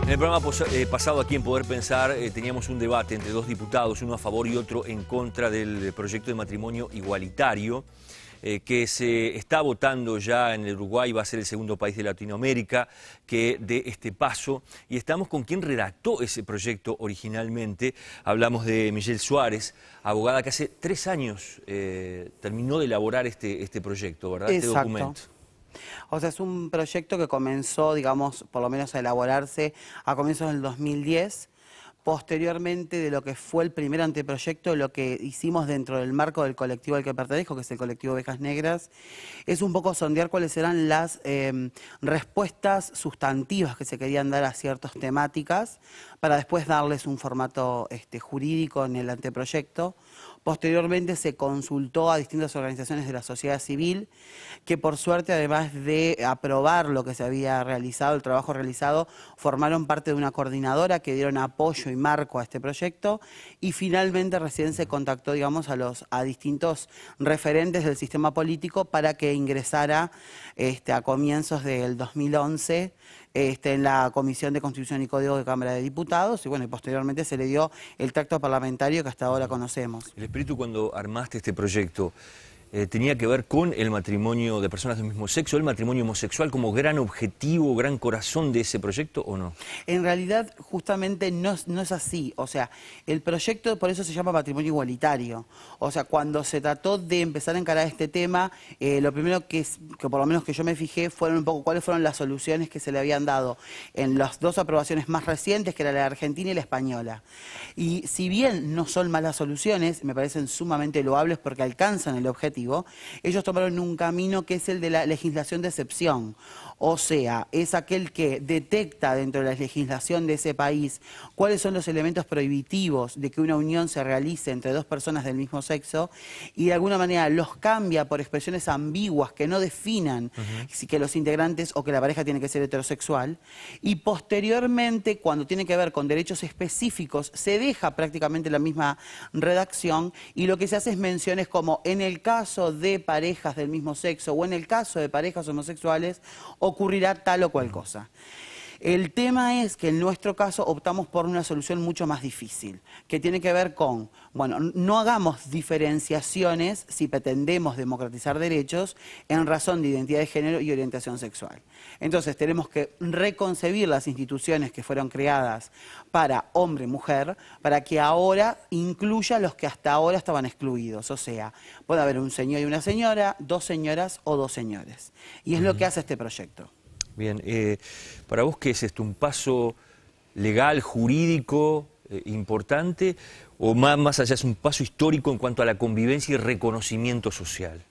En el programa pasado aquí en Poder Pensar teníamos un debate entre dos diputados, uno a favor y otro en contra del proyecto de matrimonio igualitario que se está votando ya en el Uruguay, va a ser el segundo país de Latinoamérica que dé este paso. Y estamos con quien redactó ese proyecto originalmente. Hablamos de Michelle Suárez, abogada que hace 3 años terminó de elaborar este proyecto, ¿verdad? Exacto. Este documento. O sea, es un proyecto que comenzó, digamos, por lo menos a elaborarse a comienzos del 2010. Posteriormente de lo que fue el primer anteproyecto, lo que hicimos dentro del marco del colectivo al que pertenezco, que es el colectivo Ovejas Negras, es un poco sondear cuáles eran las respuestas sustantivas que se querían dar a ciertas temáticas, para después darles un formato jurídico en el anteproyecto. Posteriormente se consultó a distintas organizaciones de la sociedad civil, que por suerte, además de aprobar lo que se había realizado, el trabajo realizado, formaron parte de una coordinadora que dieron apoyo y marco a este proyecto, y finalmente recién se contactó, digamos, a distintos referentes del sistema político para que ingresara a comienzos del 2011 en la Comisión de Constitución y Código de Cámara de Diputados, y bueno, y posteriormente se le dio el tracto parlamentario que hasta ahora conocemos. El espíritu cuando armaste este proyecto tenía que ver con el matrimonio de personas del mismo sexo, el matrimonio homosexual como gran objetivo, gran corazón de ese proyecto, ¿o no? En realidad, justamente no es así. O sea, el proyecto por eso se llama matrimonio igualitario. O sea, cuando se trató de empezar a encarar este tema, lo primero que por lo menos que yo me fijé fueron un poco cuáles fueron las soluciones que se le habían dado en las dos aprobaciones más recientes, que era la argentina y la española. Y si bien no son malas soluciones, me parecen sumamente loables porque alcanzan el objetivo, ellos tomaron un camino que es el de la legislación de excepción. O sea, es aquel que detecta dentro de la legislación de ese país cuáles son los elementos prohibitivos de que una unión se realice entre dos personas del mismo sexo y de alguna manera los cambia por expresiones ambiguas que no definan si que los integrantes o que la pareja tiene que ser heterosexual. Y posteriormente, cuando tiene que ver con derechos específicos, se deja prácticamente la misma redacción y lo que se hace es menciones como en el caso de parejas del mismo sexo o en el caso de parejas homosexuales ocurrirá tal o cual cosa. El tema es que en nuestro caso optamos por una solución mucho más difícil, que tiene que ver con, bueno, no hagamos diferenciaciones si pretendemos democratizar derechos en razón de identidad de género y orientación sexual. Entonces tenemos que reconcebir las instituciones que fueron creadas para hombre y mujer, para que ahora incluya los que hasta ahora estaban excluidos. O sea, puede haber un señor y una señora, 2 señoras o 2 señores. Y es lo que hace este proyecto. Bien, para vos, ¿qué es esto? ¿Un paso legal, jurídico, importante? ¿O más allá es un paso histórico en cuanto a la convivencia y reconocimiento social?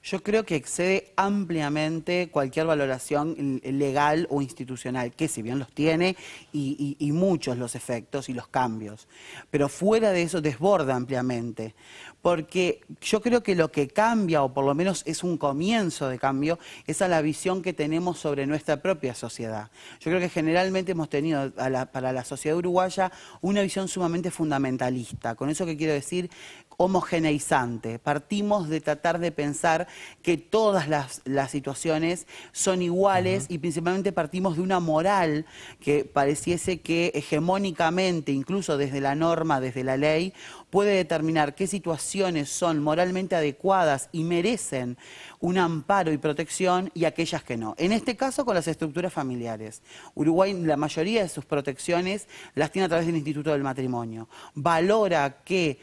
Yo creo que excede ampliamente cualquier valoración legal o institucional, que si bien los tiene y muchos los efectos y los cambios, pero fuera de eso desborda ampliamente, porque yo creo que lo que cambia, o por lo menos es un comienzo de cambio, es a la visión que tenemos sobre nuestra propia sociedad. Yo creo que generalmente hemos tenido para la sociedad uruguaya una visión sumamente fundamentalista. Con eso que quiero decir, homogeneizante. Partimos de tratar de pensar que todas las situaciones son iguales y principalmente partimos de una moral que pareciese que hegemónicamente, incluso desde la norma, desde la ley, puede determinar qué situaciones son moralmente adecuadas y merecen un amparo y protección y aquellas que no. En este caso con las estructuras familiares. Uruguay, la mayoría de sus protecciones las tiene a través del Instituto del Matrimonio. Valora que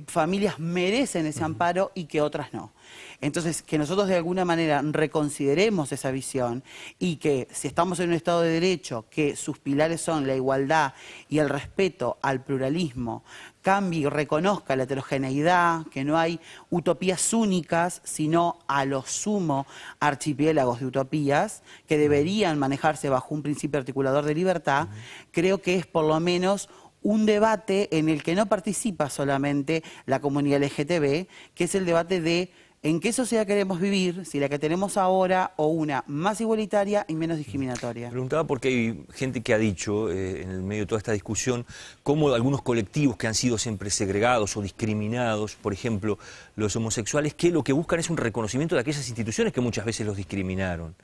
familias merecen ese amparo y que otras no. Entonces, que nosotros de alguna manera reconsideremos esa visión y que si estamos en un Estado de Derecho, que sus pilares son la igualdad y el respeto al pluralismo, cambie y reconozca la heterogeneidad, que no hay utopías únicas, sino a lo sumo archipiélagos de utopías que deberían manejarse bajo un principio articulador de libertad, creo que es por lo menos un debate en el que no participa solamente la comunidad LGTB, que es el debate de ¿en qué sociedad queremos vivir? Si la que tenemos ahora o una más igualitaria y menos discriminatoria. Preguntaba porque hay gente que ha dicho, en el medio de toda esta discusión, cómo algunos colectivos que han sido siempre segregados o discriminados, por ejemplo, los homosexuales, que lo que buscan es un reconocimiento de aquellas instituciones que muchas veces los discriminaron.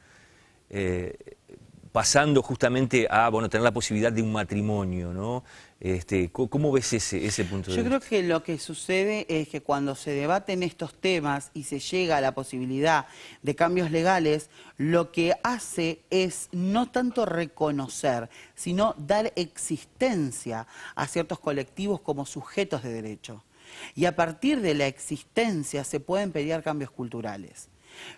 pasando justamente a tener la posibilidad de un matrimonio, ¿no? ¿Cómo ves ese punto de vista? Yo creo que lo que sucede es que cuando se debaten estos temas y se llega a la posibilidad de cambios legales, lo que hace es no tanto reconocer, sino dar existencia a ciertos colectivos como sujetos de derecho. Y a partir de la existencia se pueden pedir cambios culturales.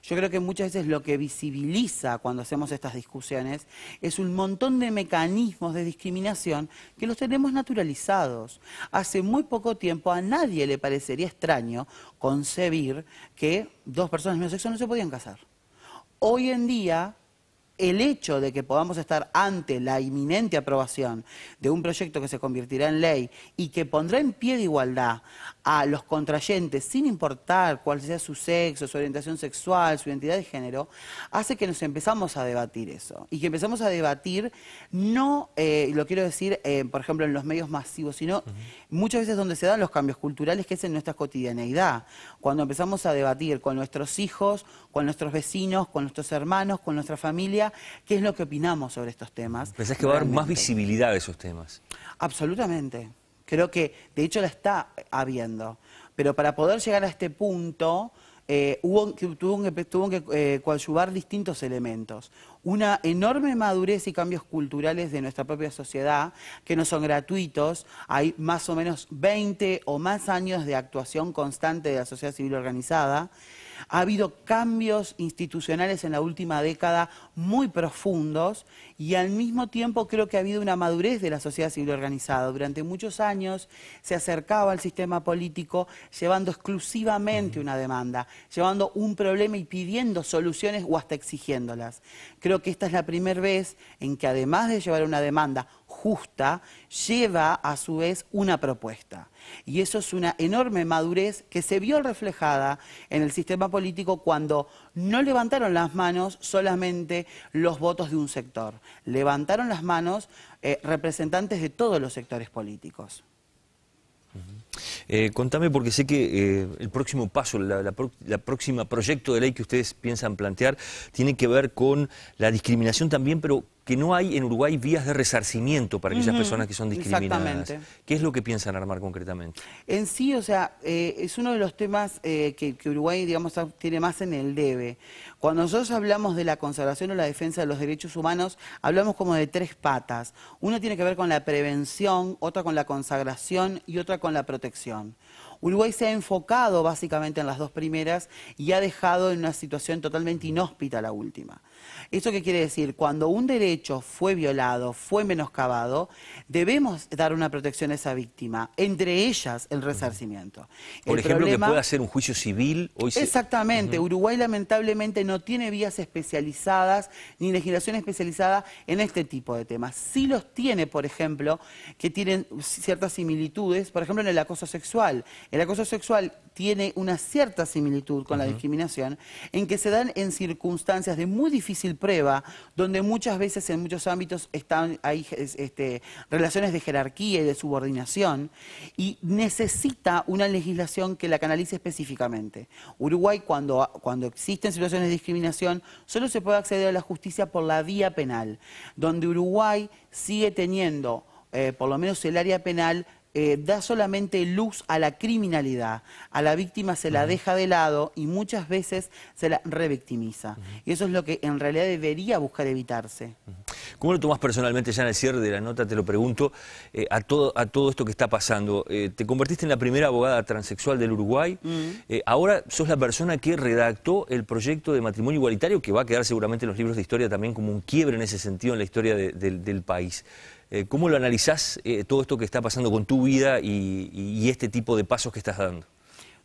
Yo creo que muchas veces lo que visibiliza cuando hacemos estas discusiones es un montón de mecanismos de discriminación que los tenemos naturalizados. Hace muy poco tiempo a nadie le parecería extraño concebir que dos personas del mismo sexo no se podían casar. Hoy en día, el hecho de que podamos estar ante la inminente aprobación de un proyecto que se convertirá en ley y que pondrá en pie de igualdad a los contrayentes, sin importar cuál sea su sexo, su orientación sexual, su identidad de género, hace que nos empezamos a debatir eso. Y que empezamos a debatir, no, lo quiero decir, por ejemplo, en los medios masivos, sino muchas veces donde se dan los cambios culturales, que es en nuestra cotidianeidad. Cuando empezamos a debatir con nuestros hijos, con nuestros vecinos, con nuestros hermanos, con nuestra familia, qué es lo que opinamos sobre estos temas. ¿Pensás que va a haber más visibilidad de esos temas? Absolutamente. Creo que, de hecho, la está habiendo. Pero para poder llegar a este punto, tuvo que coadyuvar distintos elementos. Una enorme madurez y cambios culturales de nuestra propia sociedad, que no son gratuitos. Hay más o menos 20 o más años de actuación constante de la sociedad civil organizada. Ha habido cambios institucionales en la última década muy profundos y al mismo tiempo creo que ha habido una madurez de la sociedad civil organizada. Durante muchos años se acercaba al sistema político llevando exclusivamente una demanda, llevando un problema y pidiendo soluciones o hasta exigiéndolas. Creo que esta es la primera vez en que además de llevar una demanda justa, lleva a su vez una propuesta. Y eso es una enorme madurez que se vio reflejada en el sistema político cuando no levantaron las manos solamente los votos de un sector, levantaron las manos representantes de todos los sectores políticos. Contame, porque sé que el próximo paso, la próxima proyecto de ley que ustedes piensan plantear tiene que ver con la discriminación también, pero que no hay en Uruguay vías de resarcimiento para aquellas personas que son discriminadas. Exactamente. ¿Qué es lo que piensan armar concretamente? En sí, o sea, es uno de los temas que Uruguay, digamos, tiene más en el debe. Cuando nosotros hablamos de la conservación o la defensa de los derechos humanos, hablamos como de tres patas. Una tiene que ver con la prevención, otra con la consagración y otra con la protección. Uruguay se ha enfocado básicamente en las dos primeras y ha dejado en una situación totalmente inhóspita la última. ¿Eso qué quiere decir? Cuando un derecho fue violado, fue menoscabado, debemos dar una protección a esa víctima, entre ellas el resarcimiento. Por ejemplo, que pueda hacer un juicio civil. Hoy Exactamente. Uruguay lamentablemente no tiene vías especializadas ni legislación especializada en este tipo de temas. Sí los tiene, por ejemplo, que tienen ciertas similitudes, por ejemplo, en el acoso sexual. El acoso sexual tiene una cierta similitud con la discriminación, en que se dan en circunstancias de muy difícil prueba, donde muchas veces en muchos ámbitos hay relaciones de jerarquía y de subordinación, y necesita una legislación que la canalice específicamente. Uruguay, cuando existen situaciones de discriminación, solo se puede acceder a la justicia por la vía penal, donde Uruguay sigue teniendo, por lo menos el área penal, da solamente luz a la criminalidad. A la víctima se la deja de lado y muchas veces se la revictimiza. Y eso es lo que en realidad debería buscar evitarse. ¿Cómo lo tomás personalmente, ya en el cierre de la nota te lo pregunto, a todo esto que está pasando? Te convertiste en la primera abogada transexual del Uruguay. Ahora sos la persona que redactó el proyecto de matrimonio igualitario, que va a quedar seguramente en los libros de historia también como un quiebre en ese sentido en la historia del país. ¿Cómo lo analizás todo esto que está pasando con tu vida y este tipo de pasos que estás dando?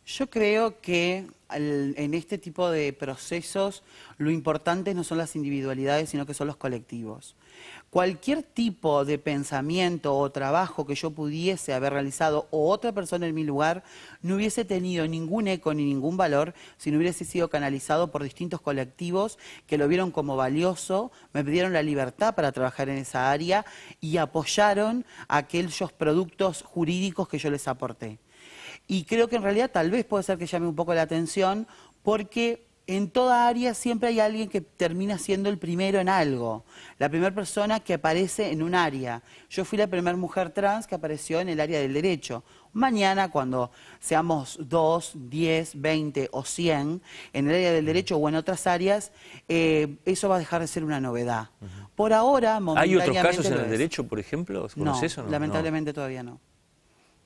Yo creo que en este tipo de procesos lo importante no son las individualidades, sino que son los colectivos. Cualquier tipo de pensamiento o trabajo que yo pudiese haber realizado o otra persona en mi lugar no hubiese tenido ningún eco ni ningún valor si no hubiese sido canalizado por distintos colectivos que lo vieron como valioso, me pidieron la libertad para trabajar en esa área y apoyaron aquellos productos jurídicos que yo les aporté. Y creo que en realidad tal vez puede ser que llame un poco la atención porque en toda área siempre hay alguien que termina siendo el primero en algo. La primera persona que aparece en un área. Yo fui la primera mujer trans que apareció en el área del derecho. Mañana, cuando seamos 2, 10, 20 o 100 en el área del derecho o en otras áreas, eso va a dejar de ser una novedad. Por ahora, momentáneamente... ¿Hay otros casos en el derecho, por ejemplo? ¿Conoces o no? Lamentablemente todavía no.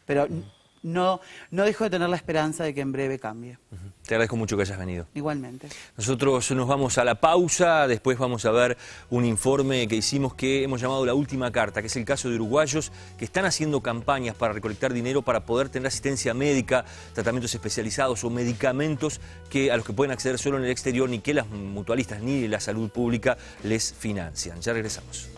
Pero no dejo de tener la esperanza de que en breve cambie. Te agradezco mucho que hayas venido. Igualmente. Nosotros nos vamos a la pausa, después vamos a ver un informe que hicimos que hemos llamado La Última Carta, que es el caso de uruguayos que están haciendo campañas para recolectar dinero para poder tener asistencia médica, tratamientos especializados o medicamentos a los que pueden acceder solo en el exterior, ni que las mutualistas ni la salud pública les financian. Ya regresamos.